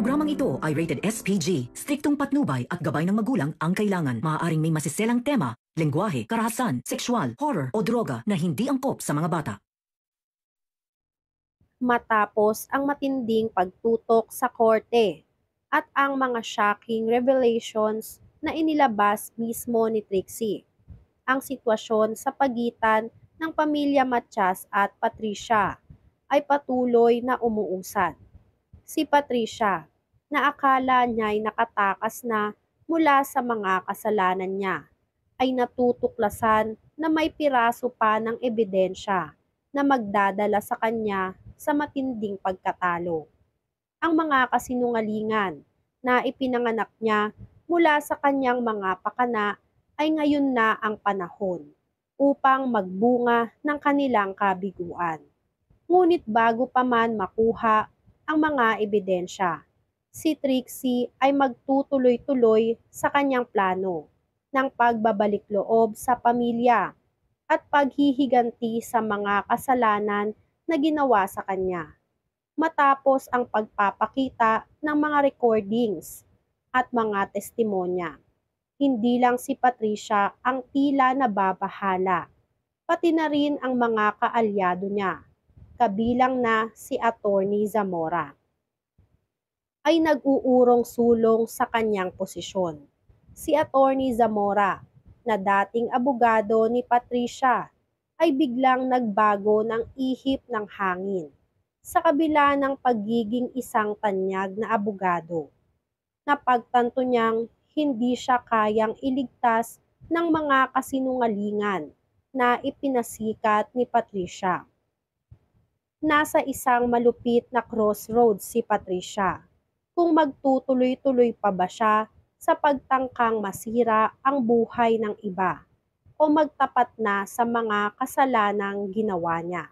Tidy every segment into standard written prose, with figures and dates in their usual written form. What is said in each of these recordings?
programang ito ay rated SPG. Striktong patnubay at gabay ng magulang ang kailangan. Maaaring may masiselang tema, lengguwahe, karahasan, sexual, horror o droga na hindi angkop sa mga bata. Matapos ang matinding pagtutok sa korte at ang mga shocking revelations na inilabas mismo ni Trixie, ang sitwasyon sa pagitan ng pamilya Matias at Patricia ay patuloy na umuusad. Si Patricia, na akala niya'y nakatakas na mula sa mga kasalanan niya, ay natutuklasan na may piraso pa ng ebidensya na magdadala sa kanya sa matinding pagkatalo. Ang mga kasinungalingan na ipinanganak niya mula sa kanyang mga pakana ay ngayon na ang panahon upang magbunga ng kanilang kabiguan. Ngunit bago pa man makuha ang mga ebidensya, si Trixie ay magtutuloy-tuloy sa kanyang plano ng pagbabalik loob sa pamilya at paghihiganti sa mga kasalanan na ginawa sa kanya. Matapos ang pagpapakita ng mga recordings at mga testimonya, hindi lang si Patricia ang tila nababahala, pati na rin ang mga kaalyado niya, kabilang na si Attorney Zamora, ay nag-uurong sulong sa kanyang posisyon. Si Attorney Zamora, na dating abogado ni Patricia, ay biglang nagbago ng ihip ng hangin sa kabila ng pagiging isang tanyag na abogado. Napagtanto niyang hindi siya kayang iligtas ng mga kasinungalingan na ipinasikat ni Patricia. Nasa isang malupit na crossroads si Patricia kung magtutuloy-tuloy pa ba siya sa pagtangkang masira ang buhay ng iba o magtapat na sa mga kasalanang ginawa niya.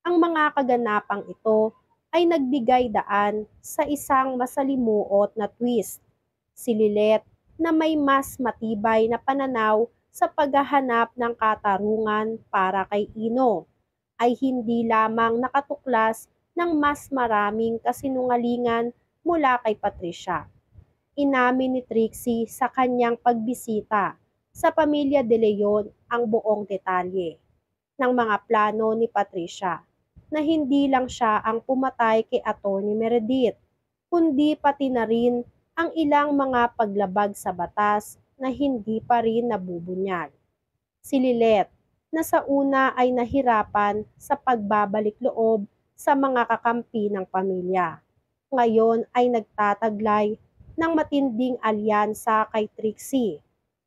Ang mga kaganapang ito ay nagbigay daan sa isang masalimuot na twist. Si Lilet, na may mas matibay na pananaw sa paghahanap ng katarungan para kay Ino, ay hindi lamang nakatuklas ng mas maraming kasinungalingan mula kay Patricia. Inamin ni Trixie sa kanyang pagbisita sa pamilya De Leon ang buong detalye ng mga plano ni Patricia, na hindi lang siya ang pumatay kay Attorney Meredith, kundi pati na rin ang ilang mga paglabag sa batas na hindi pa rin nabubunyag. Si Lilet, na sa una ay nahirapan sa pagbabalik loob sa mga kakampi ng pamilya, ngayon ay nagtataglay ng matinding alyansa kay Trixie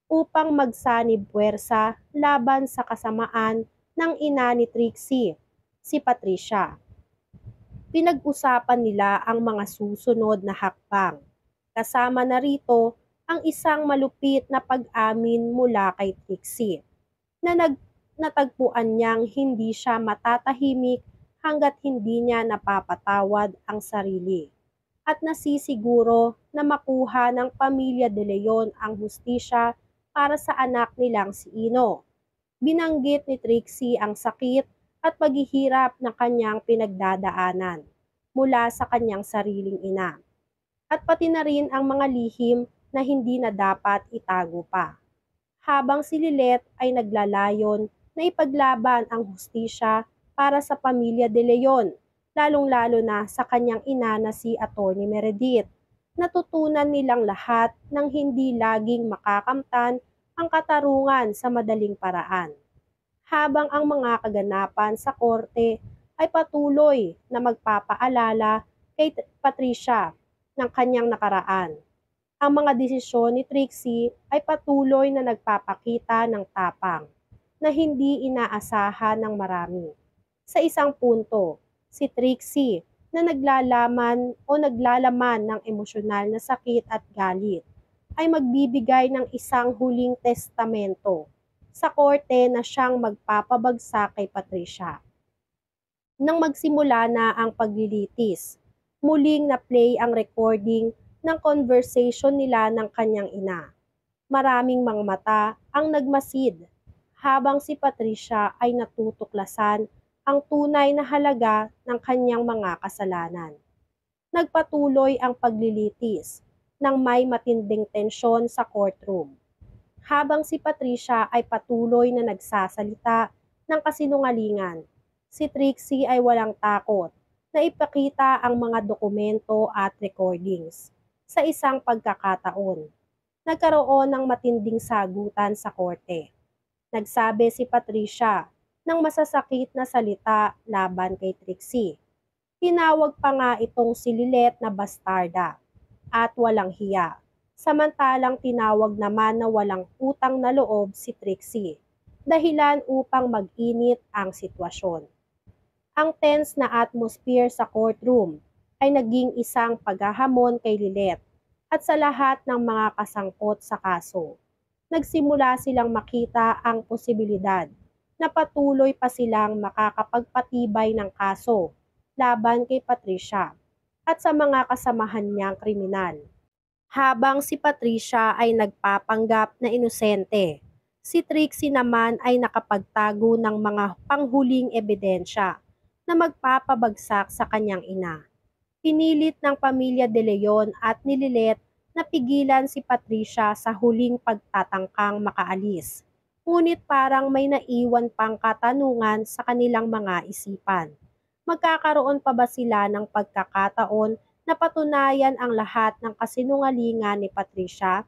upang magsanib puwersa laban sa kasamaan ng ina ni Trixie, si Patricia. Pinag-usapan nila ang mga susunod na hakbang. Kasama na rito ang isang malupit na pag-amin mula kay Trixie, na natagpuan niyang hindi siya matatahimik hanggat hindi niya napapatawad ang sarili, at nasisiguro na makuha ng pamilya De Leon ang hustisya para sa anak nilang si Ino. Binanggit ni Trixie ang sakit at paghihirap na kanyang pinagdadaanan mula sa kanyang sariling ina, at pati na rin ang mga lihim na hindi na dapat itago pa. Habang si Lilet ay naglalayon na ipaglaban ang hustisya para sa pamilya De Leon, lalong-lalo na sa kanyang ina na si Attorney Meredith, natutunan nilang lahat ng hindi laging makakamtan ang katarungan sa madaling paraan. Habang ang mga kaganapan sa korte ay patuloy na magpapaalala kay Patricia ng kanyang nakaraan, ang mga desisyon ni Trixie ay patuloy na nagpapakita ng tapang na hindi inaasahan ng marami. Sa isang punto, si Trixie, na naglalaman ng emosyonal na sakit at galit, ay magbibigay ng isang huling testamento sa korte na siyang magpapabagsak kay Patricia. Nang magsimula na ang paglilitis, muling na-play ang recording ng conversation nila ng kanyang ina. Maraming mga mata ang nagmasid habang si Patricia ay natutuklasan ang tunay na halaga ng kanyang mga kasalanan. nagpatuloy ang paglilitis nang may matinding tensyon sa courtroom. Habang si Patricia ay patuloy na nagsasalita ng kasinungalingan, si Trixie ay walang takot na ipakita ang mga dokumento at recordings. Sa isang pagkakataon, nagkaroon ng matinding sagutan sa korte. Nagsabi si Patricia ng masasakit na salita laban kay Trixie. Tinawag pa nga itong si Lilet na bastarda at walang hiya. Samantalang tinawag naman na walang utang na loob si Trixie, dahilan upang mag-init ang sitwasyon. Ang tense na atmosphere sa courtroom ay naging isang paghahamon kay Lilet at sa lahat ng mga kasangkot sa kaso. Nagsimula silang makita ang posibilidad na patuloy pa silang makakapagpatibay ng kaso laban kay Patricia at sa mga kasamahan niyang kriminal. Habang si Patricia ay nagpapanggap na inosente, si Trixie naman ay nakapagtago ng mga panghuling ebidensya na magpapabagsak sa kanyang ina. Pinilit ng pamilya De Leon at ni Lilet na pigilan si Patricia sa huling pagtatangkang makaalis. Ngunit parang may naiwan pang katanungan sa kanilang mga isipan. Magkakaroon pa ba sila ng pagkakataon na patunayan ang lahat ng kasinungalingan ni Patricia?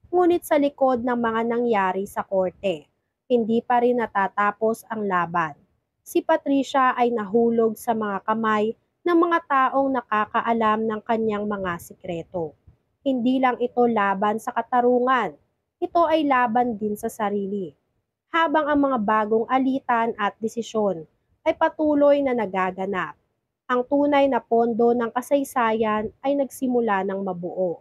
Ngunit sa likod ng mga nangyari sa korte, hindi pa rin natatapos ang laban. Si Patricia ay nahulog sa mga kamay ng mga taong nakakaalam ng kanyang mga sikreto. Hindi lang ito laban sa katarungan, ito ay laban din sa sarili. Habang ang mga bagong alitan at desisyon ay patuloy na nagaganap, ang tunay na pondo ng kasaysayan ay nagsimula ng mabuo.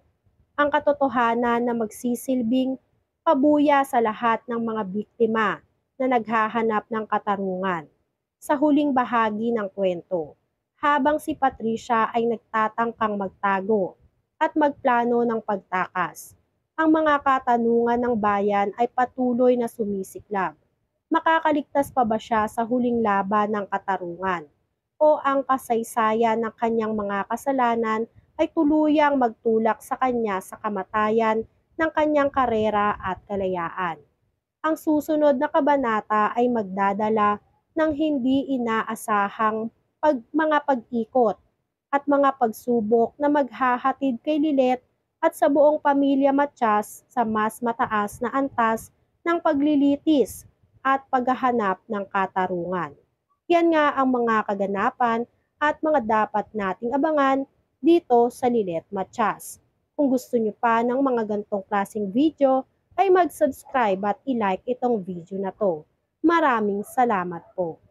Ang katotohanan na magsisilbing pabuya sa lahat ng mga biktima na naghahanap ng katarungan. Sa huling bahagi ng kwento, habang si Patricia ay nagtatangkang magtago at magplano ng pagtakas, ang mga katanungan ng bayan ay patuloy na sumisiklab. Makakaligtas pa ba siya sa huling laban ng katarungan? O ang kasaysayan ng kanyang mga kasalanan ay tuluyang magtulak sa kanya sa kamatayan ng kanyang karera at kalayaan. Ang susunod na kabanata ay magdadala ng hindi inaasahang mga pag-ikot at mga pagsubok na maghahatid kay Lilet at sa buong pamilya Matias sa mas mataas na antas ng paglilitis at paghahanap ng katarungan. Yan nga ang mga kaganapan at mga dapat nating abangan dito sa Lilet Matias. Kung gusto nyo pa ng mga gantong klaseng video, ay mag-subscribe at i-like itong video na to. Maraming salamat po.